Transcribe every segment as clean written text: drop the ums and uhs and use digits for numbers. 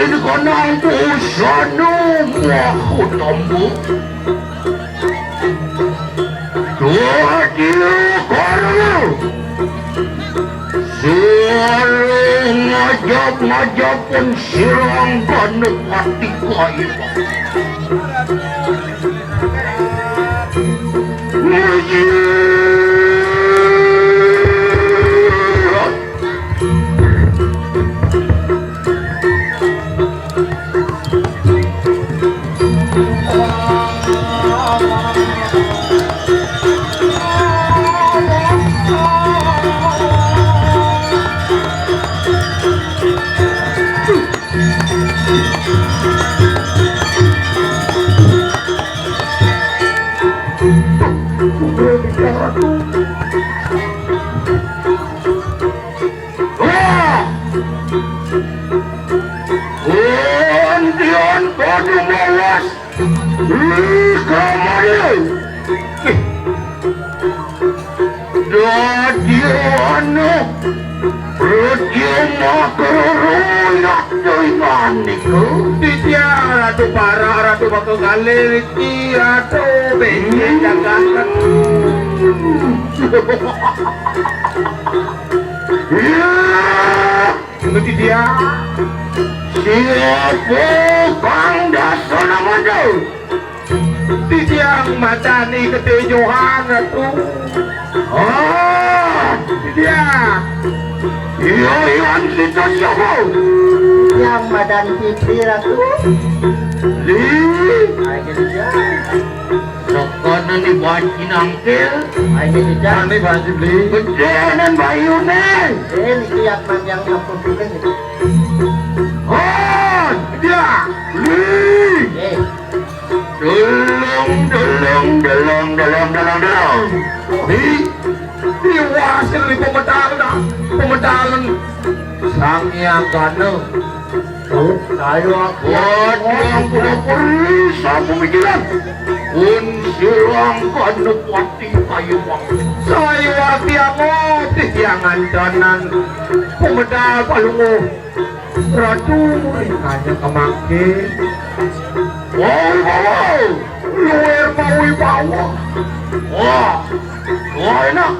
ini konang pusano aku tombo. Dia kono. Sirang ngajak pun sirang kono mati kaya. Ratu para ratu bakal galir iki ratu bensin jagakan. Ngerti dia? Siapa bang dasar nama tu? Tiang matani ketujuhan ratu. Oh, dia. Iya, yang kita siapa? Yang Madan Fitri ratu. Sokono ni bagi nangkil. Ini baju beli. Bejenan bayu ni. Ini kiat panjang aku bikin itu. Oh, dia. Li. Delong. Di wasil ni pemedalan. Sang yang gano. Saya yang pura-pura sama pemikiran sirang kanu pati payuang saya wati amoti jangan danan pemedal palungu ratu hanya kemaki wow luar maui bawah wah enak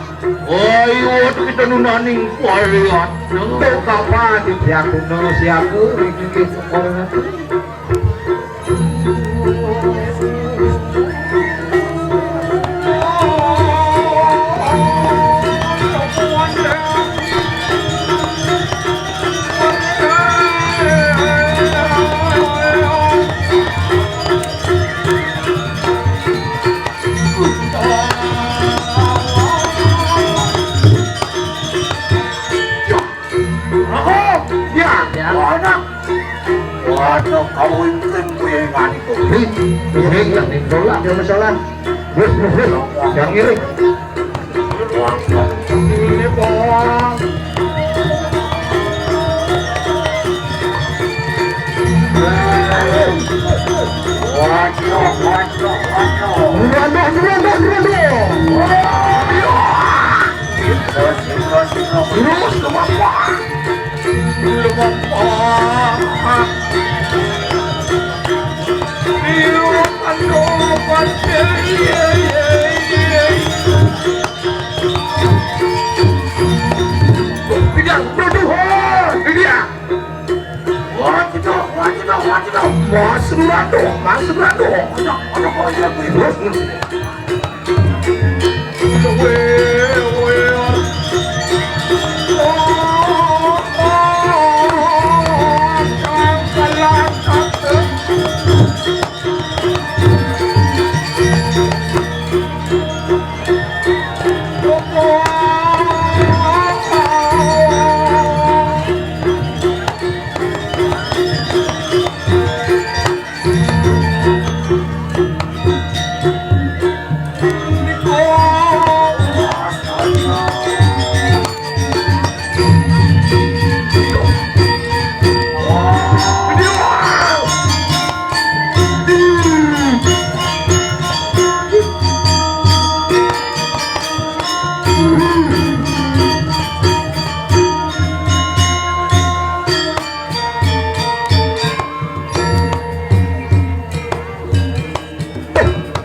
ayo kita nunaning kualiat untuk kapan siaku ini sekolah waduh, kau ingin kuyengan itu. Iring yang ditolak dia masalah. Yang iring. Ini bawang. Terus kemampuan. Masuk rado.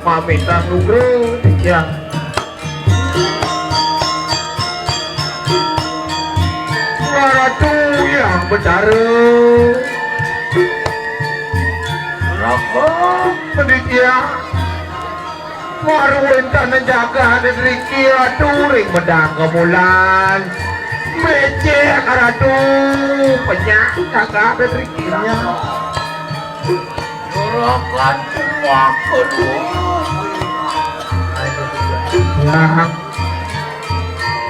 pamitan Nugro ya. Ratu yang bercara Raka pendidia Marwin tanah jaga dari kia turing bedang kemulan Mece karatu penyak jaga dari kia Jurakan semua kedua Nah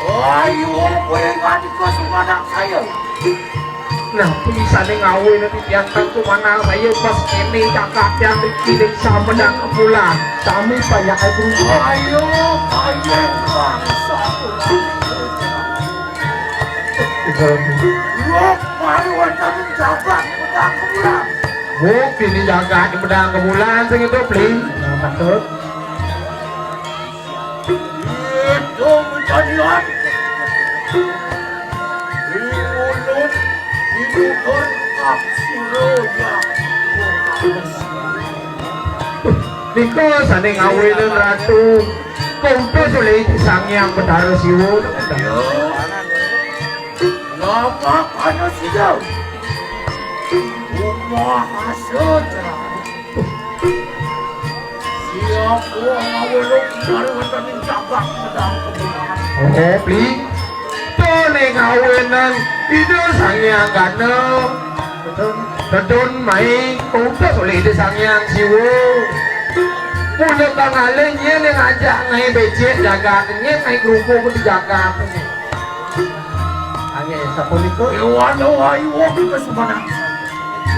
ayo, pengen ke sumanak saya. Nah, bisa nih ngawe nanti tiang-tiang sumanak saya pas ini cakap yang dikirim sama dan kemulan. Kami banyak air ayo, bangsa. Wah, baru ada jaga di pedang kemulan. Wah, ini jaga di pedang kemulan, sing itu beli. Betul. Itu menjadian. Niko sane ngawelin ratu Kumpo sulit sangyang Betara Siwo Lama kana sidaw Umaha saja Siapa ngawelin Marwatan yang jaga pedang kemulan Oh, beli Tone ngawenan Itu sangyang gana Tadon mai Kumpo sulit sangyang Siwo Punya kangalnya yang ngajak ngai becek jaga ini ngai kerupuk ke dijaga angin sapon itu waduh ayo kita semana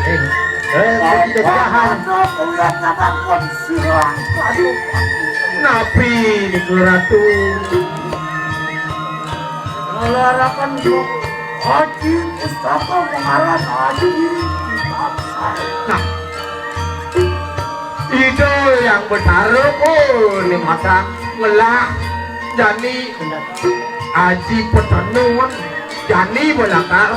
tidak jahat kulihat natakon sirang aduh napi di ratu melarakan haji pustaka mengaran haji kitab nah itu yang benar ini mata ngelak jani aji petanungan jani belakang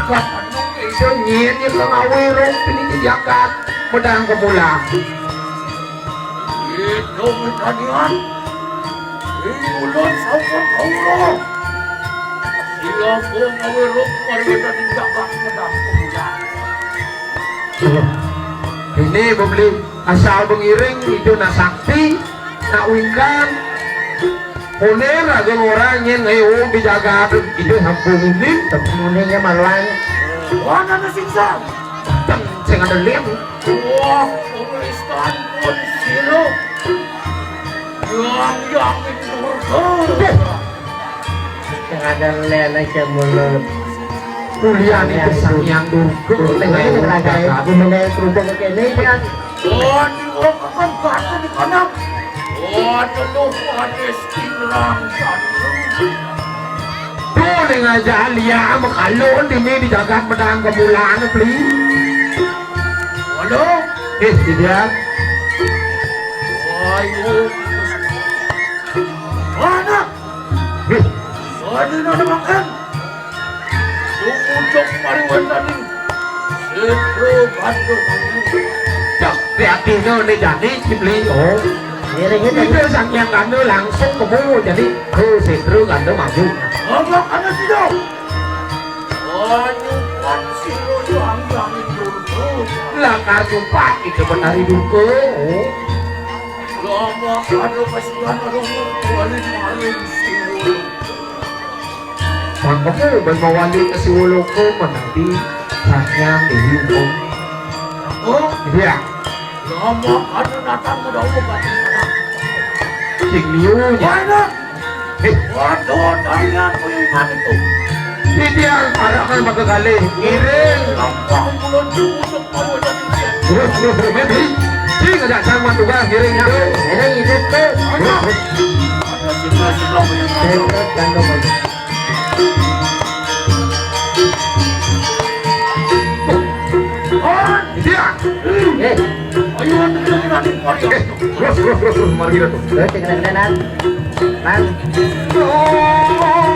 petanung itu nyian yang ngawirung ini jagat pedang kemulang itu pertanian ini ulang sahabat Allah siapa ngawirung mariwatan yang jagat pedang kemulang ini beli asal mengiring itu na sakti na wingkan kuner agak orangnya ngayon dijaga itu hampung ini tapi munenya malang wana na singsa sing ada liam wah kuristan pun siro yang itu yang ada lena mulut kuliah itu sang yang dulu tengahnya lagi aku mengenai kerupuk begini kan oh di orang batu di kanan oh telur panis tirang tuh dengan jalia makalon ini dijaga pedang kemulan beli halo tidak ayo mana ada makan Ujung mariwatan ini Setro bantu Cak reaktifnya ini jadi Cipli oh itu sang yang kandung langsung kemu jadi ke setro kandung maju ngomong kandung sido nyupan sido yang dulu lakar nyupan itu benari duke ngomong kandung kasihan aduh kualin sido kamu bermawali ke si Woloko menanti sayang dihimpun oh iya lama ada datang mudah obat sing liunya waduh tanya kuliman itu dia parakan maka kali ngiring lampang bulan busuk mau jadi sing ada sama juga ngiring itu tuh ada sebelah yang dia ayo mari kita tuh kena-kenan man oh